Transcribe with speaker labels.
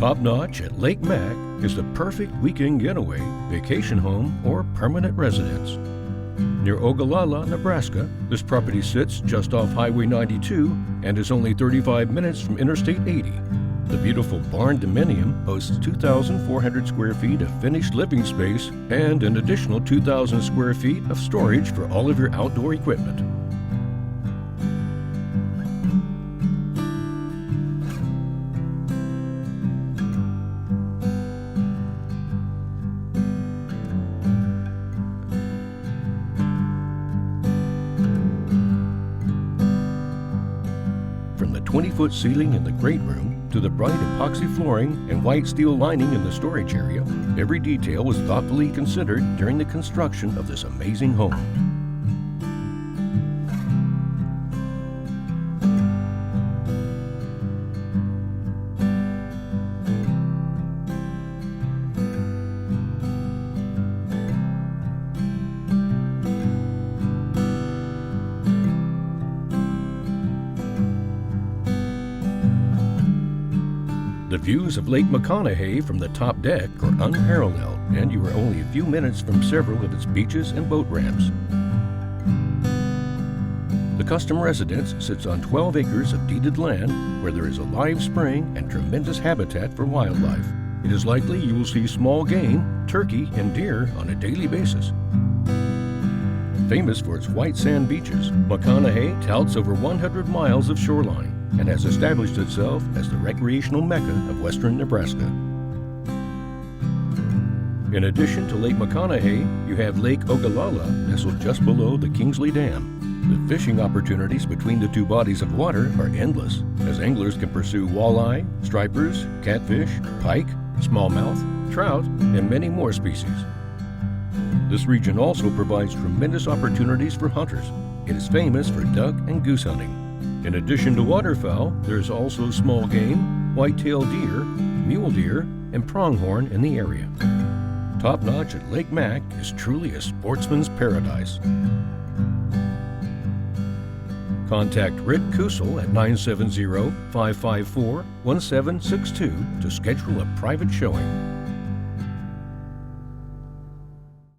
Speaker 1: Top-notch at Lake Mac is the perfect weekend getaway, vacation home, or permanent residence. Near Ogallala, Nebraska, this property sits just off Highway 92 and is only 35 minutes from Interstate 80. The beautiful Barndominium boasts 2,400 square feet of finished living space and an additional 2,000 square feet of storage for all of your outdoor equipment. From the 20-foot ceiling in the great room to the bright epoxy flooring and white steel lining in the storage area, every detail was thoughtfully considered during the construction of this amazing home. The views of Lake McConaughy from the top deck are unparalleled, and you are only a few minutes from several of its beaches and boat ramps. The custom residence sits on 12 acres of deeded land where there is a live spring and tremendous habitat for wildlife. It is likely you will see small game, turkey, and deer on a daily basis. Famous for its white sand beaches, McConaughy touts over 100 miles of shoreline and has established itself as the recreational mecca of western Nebraska. In addition to Lake McConaughy, you have Lake Ogallala, nestled just below the Kingsley Dam. The fishing opportunities between the two bodies of water are endless, as anglers can pursue walleye, stripers, catfish, pike, smallmouth, trout, and many more species. This region also provides tremendous opportunities for hunters. It is famous for duck and goose hunting. In addition to waterfowl, there is also small game, white-tailed deer, mule deer, and pronghorn in the area. Top-notch at Lake Mac is truly a sportsman's paradise. Contact Rick Kusel at 970-554-1762 to schedule a private showing.